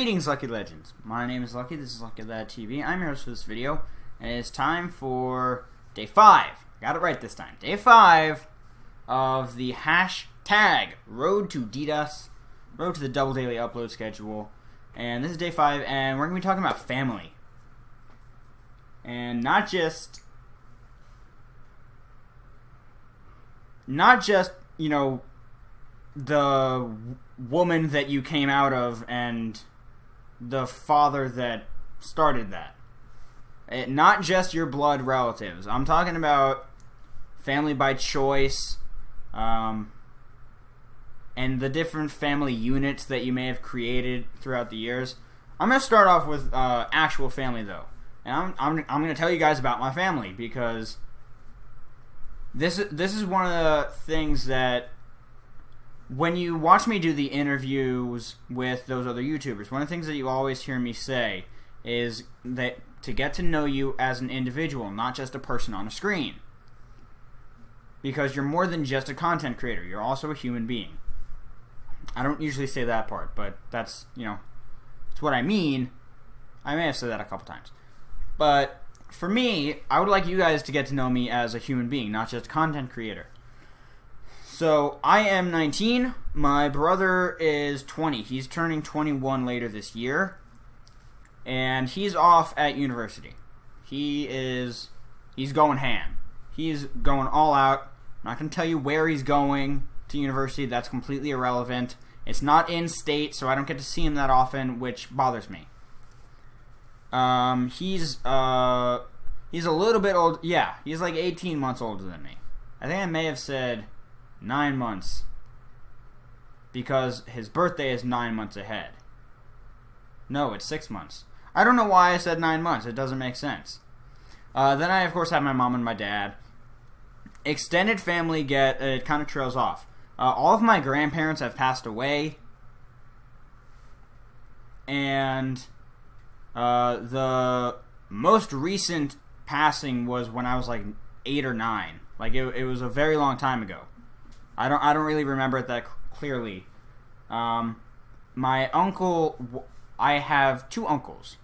Greetings, Lucky Legends. My name is Lucky. This is Lucky Lad TV. I'm your host for this video, and it's time for Day 5. Got it right this time. Day 5 of the hashtag Road to DDoS, Road to the Double Daily Upload Schedule. And this is Day 5, and we're going to be talking about family. And not just, you know, the woman that you came out of and the father that started that. Not just your blood relatives. I'm talking about family by choice, and the different family units that you may have created throughout the years. I'm going to start off with actual family, though. And I'm going to tell you guys about my family, because this is one of the things that, when you watch me do the interviews with those other YouTubers, one of the things that you always hear me say is that to get to know you as an individual, not just a person on a screen. Because you're more than just a content creator. You're also a human being. I don't usually say that part, but that's, you know, it's what I mean. I may have said that a couple times. But for me, I would like you guys to get to know me as a human being, not just a content creator. So, I am 19, my brother is 20, he's turning 21 later this year, and he's off at university. He's going ham. He's going all out. I'm not going to tell you where he's going to university, that's completely irrelevant. It's not in state, so I don't get to see him that often, which bothers me. He's a little bit old, yeah, he's like 18 months older than me. I think I may have said 9 months, because his birthday is 9 months ahead. No, it's 6 months. I don't know why I said 9 months. It doesn't make sense. Then I, of course, have my mom and my dad. Extended family it kind of trails off. All of my grandparents have passed away, and the most recent passing was when I was like 8 or 9. Like it was a very long time ago. I don't really remember it that clearly. My uncle, I have 2 uncles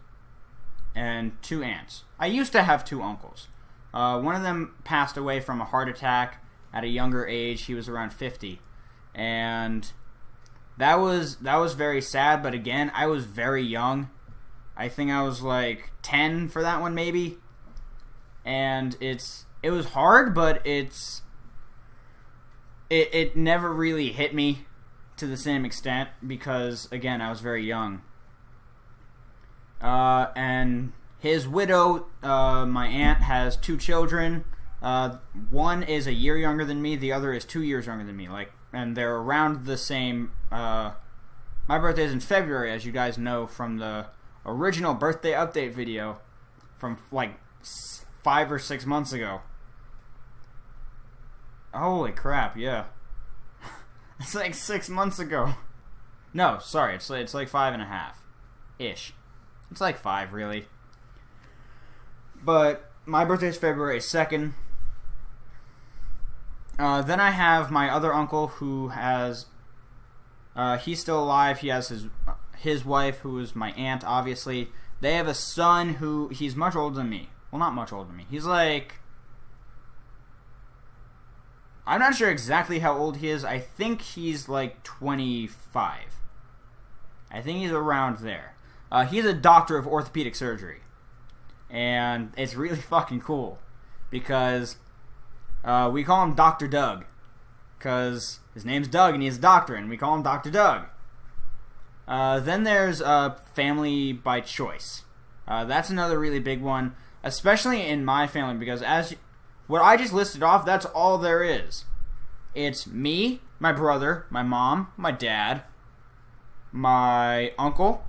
and 2 aunts. I used to have 2 uncles. One of them passed away from a heart attack at a younger age. He was around 50, and that was very sad. But again, I was very young. I think I was like 10 for that one, maybe. And it was hard, but it never really hit me to the same extent, because again, I was very young. And his widow, my aunt, has 2 children. One is a year younger than me, the other is 2 years younger than me. And they're around the same. My birthday is in February, as you guys know from the original birthday update video from like 5 or 6 months ago. Holy crap, yeah. It's like 6 months ago. No, sorry, it's like 5.5-ish. It's like 5, really. But my birthday is February 2nd. Then I have my other uncle who has... he's still alive. He has his wife, who is my aunt, obviously. They have a son who... he's much older than me. Well, not much older than me. He's like... I'm not sure exactly how old he is. I think he's like 25. I think he's around there. He's a doctor of orthopedic surgery. And it's really fucking cool, because we call him Dr. Doug. Because his name's Doug and he's a doctor, and we call him Dr. Doug. Then there's family by choice. That's another really big one, especially in my family, because what I just listed off, that's all there is. It's me, my brother, my mom, my dad, my uncle,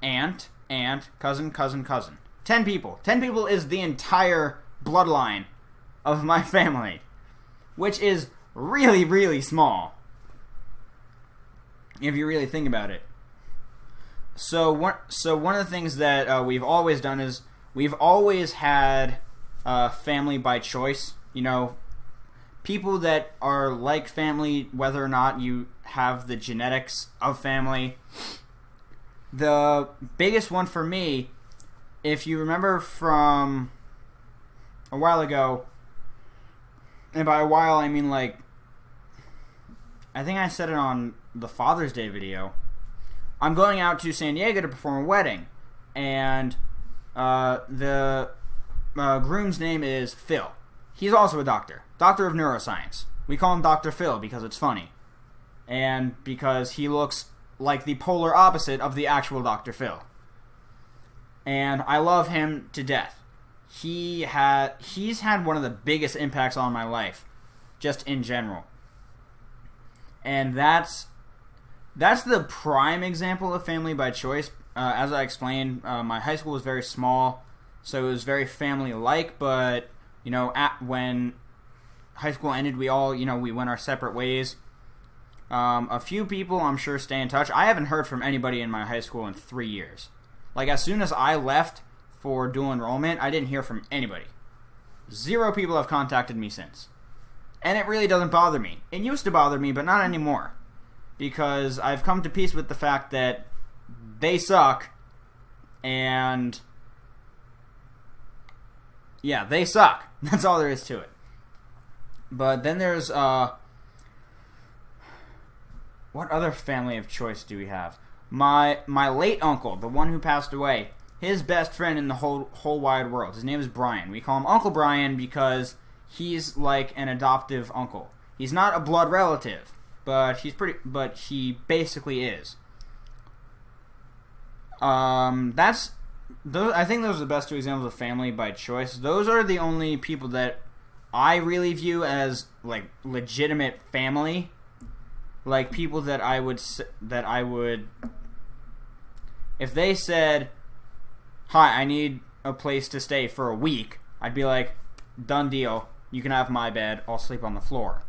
aunt, cousin. 10 people. 10 people is the entire bloodline of my family, which is really, really small, if you really think about it. So one of the things that we've always done is we've always had family by choice. You know, people that are like family, whether or not you have the genetics of family. the biggest one for me, if you remember from a while ago, and by a while I mean like, I think I said it on the Father's Day video, I'm going out to San Diego to perform a wedding, and the groom's name is Phil. He's also a doctor of neuroscience. We call him Dr. Phil because it's funny, and because he looks like the polar opposite of the actual Dr. Phil. And I love him to death. He's had one of the biggest impacts on my life, just in general. And that's the prime example of family by choice. As I explained, my high school was very small, so it was very family-like, but, you know, when high school ended, we all, you know, we went our separate ways. A few people, I'm sure, stay in touch. I haven't heard from anybody in my high school in 3 years. Like, as soon as I left for dual enrollment, I didn't hear from anybody. 0 people have contacted me since. And it really doesn't bother me. It used to bother me, but not anymore. Because I've come to peace with the fact that they suck, and yeah, they suck. That's all there is to it. But then there's, what other family of choice do we have? My late uncle, the one who passed away, his best friend in the whole wide world. His name is Brian. We call him Uncle Brian because he's like an adoptive uncle. He's not a blood relative, but he basically is. I think those are the best 2 examples of family by choice. Those are the only people that I really view as like legitimate family, like people that I would if they said, "Hi, I need a place to stay for a week," I'd be like, "Done deal. You can have my bed. I'll sleep on the floor."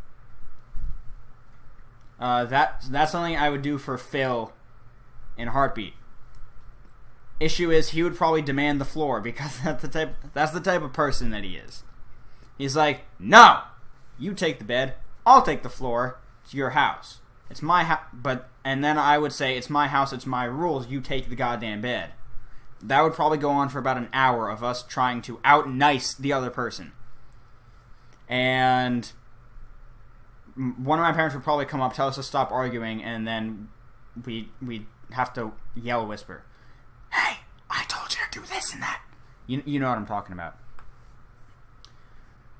That's something I would do for Phil in a heartbeat. Issue is, he would probably demand the floor because that's the type of person that he is. He's like, "No, you take the bed. I'll take the floor. It's your house. It's my house." And then I would say, "It's my house. It's my rules. You take the goddamn bed." That would probably go on for about an hour of us trying to out-nice the other person. And one of my parents would probably come up, tell us to stop arguing, and then we'd have to yell, whisper, "Hey, I told you to do this and that." You know what I'm talking about.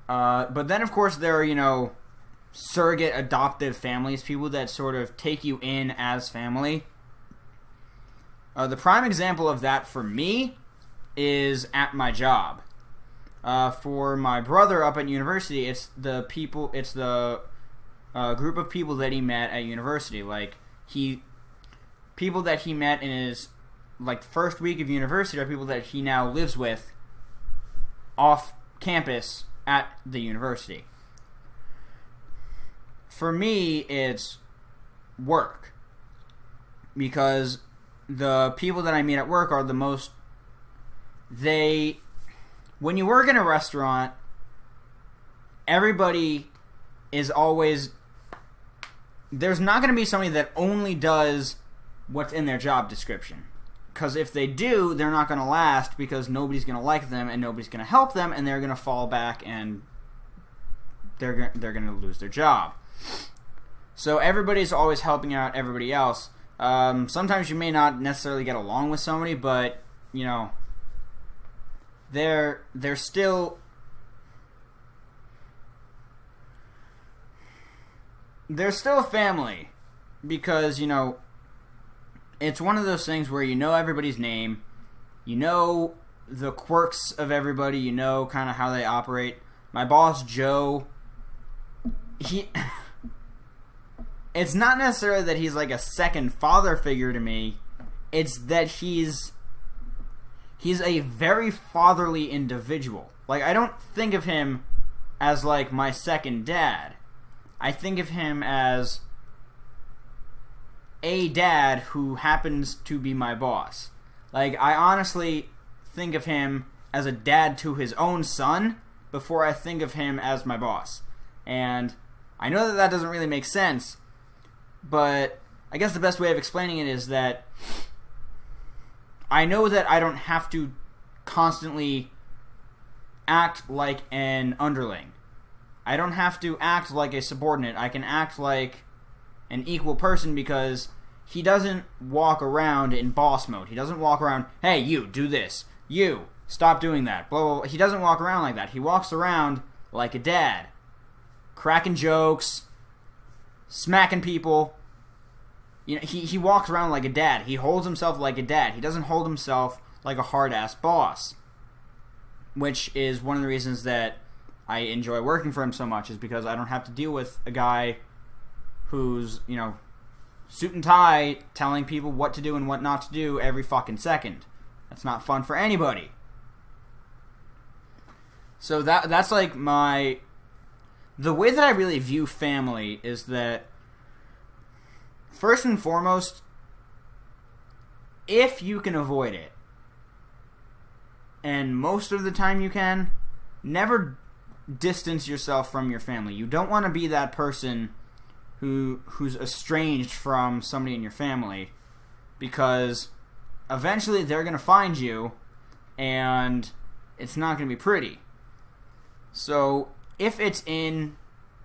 But then, of course, there are, you know, surrogate adoptive families, people that sort of take you in as family. The prime example of that for me is at my job. For my brother up at university, it's the group of people that he met at university. Like, people that he met in his like first week of university are people that he now lives with off campus at the university. For me, it's work, because the people that I meet at work are the most, when you work in a restaurant, everybody is always, there's not going to be somebody that only does what's in their job description. Because if they do, they're not going to last, because nobody's going to like them and nobody's going to help them, and they're going to fall back and they're going to lose their job. So everybody's always helping out everybody else. Sometimes you may not necessarily get along with somebody, but, you know, they're still a family, because, you know, it's one of those things where you know everybody's name, you know the quirks of everybody, you know kind of how they operate. My boss, Joe, it's not necessarily that he's like a second father figure to me, it's that he's a very fatherly individual. Like, I don't think of him as like my second dad. I think of him as a dad who happens to be my boss. Like, I honestly think of him as a dad to his own son before I think of him as my boss. And I know that that doesn't really make sense, but I guess the best way of explaining it is that I know that I don't have to constantly act like an underling. I don't have to act like a subordinate. I can act like an equal person because he doesn't walk around in boss mode. He doesn't walk around, hey, you, do this. You, stop doing that. Blah, blah, blah. He doesn't walk around like that. He walks around like a dad. Cracking jokes, smacking people. You know, he walks around like a dad. He holds himself like a dad. He doesn't hold himself like a hard-ass boss. Which is one of the reasons that I enjoy working for him so much, is because I don't have to deal with a guy who's, you know, suit and tie telling people what to do and what not to do every fucking second. That's not fun for anybody. So that's like the way that I really view family is that, first and foremost, if you can avoid it, and most of the time you can, never distance yourself from your family. You don't want to be that person who's estranged from somebody in your family, because eventually they're going to find you and it's not going to be pretty. So if it's in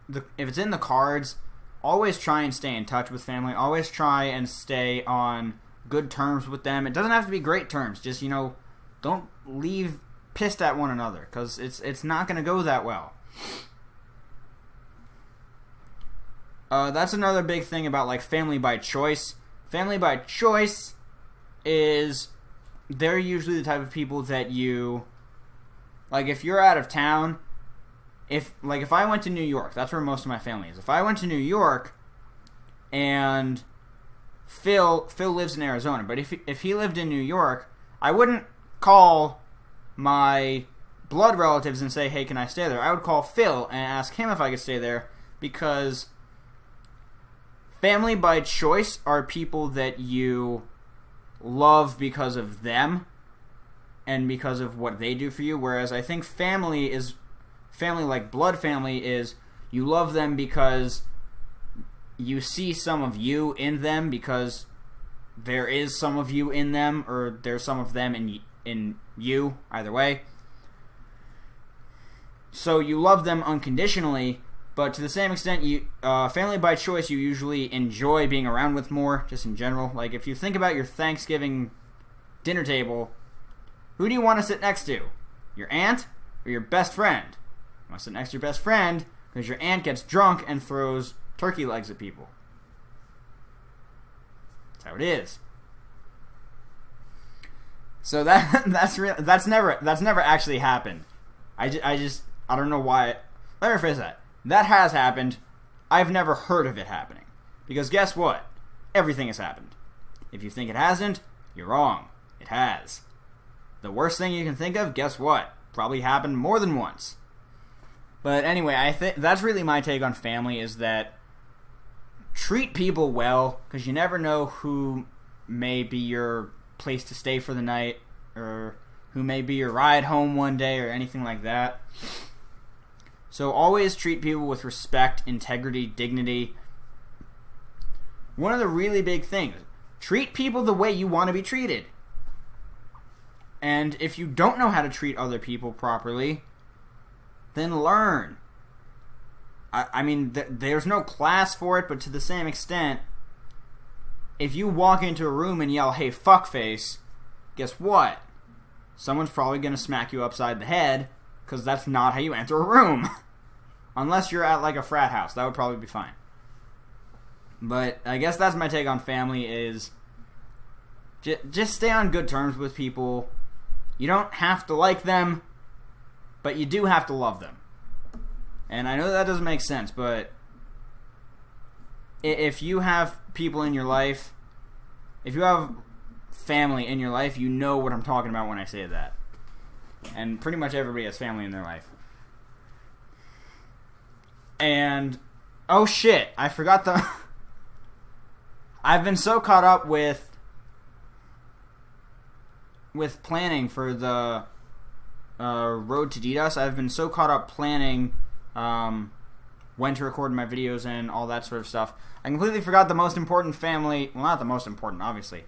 the cards, always try and stay in touch with family. Always try and stay on good terms with them. It doesn't have to be great terms. Just, you know, don't leave pissed at one another, because it's not going to go that well. That's another big thing about, like, family by choice. Family by choice is, they're usually the type of people that you, like, if you're out of town, if I went to New York, that's where most of my family is. If I went to New York and Phil lives in Arizona, but if he lived in New York, I wouldn't call my blood relatives and say, hey, can I stay there? I would call Phil and ask him if I could stay there, because family by choice are people that you love because of them and because of what they do for you, whereas I think family like blood family is, you love them because you see some of you in them, because there is some of you in them, or there's some of them in you, either way. So you love them unconditionally, but to the same extent, you family by choice, you usually enjoy being around with more, just in general. Like, if you think about your Thanksgiving dinner table, who do you want to sit next to? Your aunt or your best friend? You want to sit next to your best friend because your aunt gets drunk and throws turkey legs at people. That's how it is. So that's never actually happened. I don't know why. Let me rephrase that. That has happened. I've never heard of it happening. Because guess what? Everything has happened. If you think it hasn't, you're wrong. It has. The worst thing you can think of, guess what? Probably happened more than once. But anyway, I think that's really my take on family, is that treat people well, because you never know who may be your place to stay for the night, or who may be your ride home one day, or anything like that. So always treat people with respect, integrity, dignity. One of the really big things, treat people the way you want to be treated. And if you don't know how to treat other people properly, then learn. I mean, there's no class for it, but to the same extent, if you walk into a room and yell, hey, fuckface, guess what? Someone's probably going to smack you upside the head, because that's not how you enter a room. Unless you're at, like, a frat house. That would probably be fine. But I guess that's my take on family, is just stay on good terms with people. You don't have to like them, but you do have to love them. And I know that doesn't make sense, but if you have people in your life, if you have family in your life, you know what I'm talking about when I say that. And pretty much everybody has family in their life. And, oh shit, I forgot the... I've been so caught up with planning for the Road to DDoS. I've been so caught up planning when to record my videos and all that sort of stuff. I completely forgot the most important family... Well, not the most important, obviously.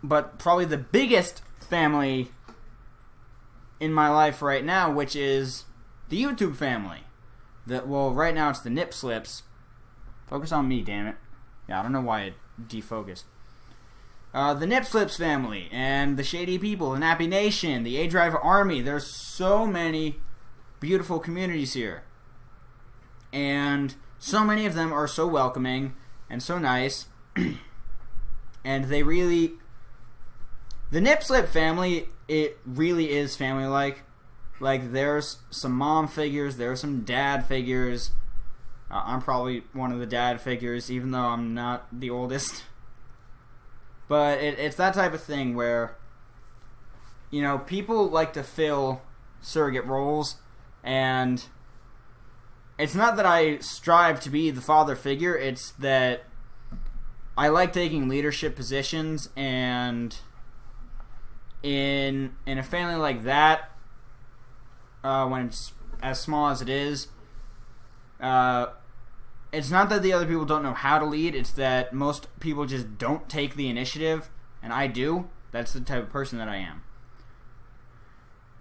but probably the biggest family in my life right now, which is the YouTube family. Well, right now it's the Nip Slips. Focus on me, damn it. Yeah, I don't know why it defocused. The Nip Slips family, and the Shady People, the Nappy Nation, the A-Drive Army. There's so many beautiful communities here. And so many of them are so welcoming and so nice. And they really... The Nip Slip family, it really is family-like. Like, there's some mom figures, there's some dad figures. I'm probably one of the dad figures, even though I'm not the oldest. But it's that type of thing where, you know, people like to fill surrogate roles, and it's not that I strive to be the father figure, it's that I like taking leadership positions, and in a family like that, when it's as small as it is, it's not that the other people don't know how to lead, it's that most people just don't take the initiative, and I do. That's the type of person that I am.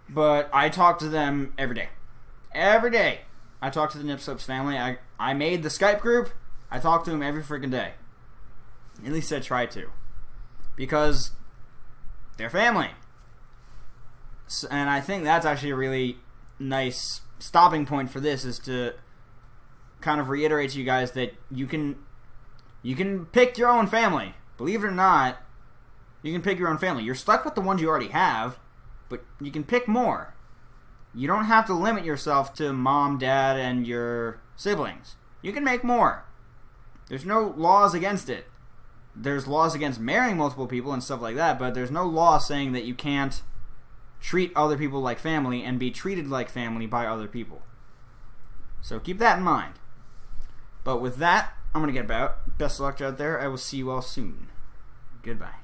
But I talk to them every day. Every day I talk to the Nip Slips family. I made the Skype group. I talk to them every freaking day. At least I try to. Because they're family. And I think that's actually a really nice stopping point for this, is to kind of reiterate to you guys that you can pick your own family. Believe it or not, you can pick your own family. You're stuck with the ones you already have, but you can pick more. You don't have to limit yourself to mom, dad, and your siblings. You can make more. There's no laws against it. There's laws against marrying multiple people and stuff like that, but there's no law saying that you can't treat other people like family and be treated like family by other people. So keep that in mind. But with that, I'm going to get about. Best of luck out there. I will see you all soon. Goodbye.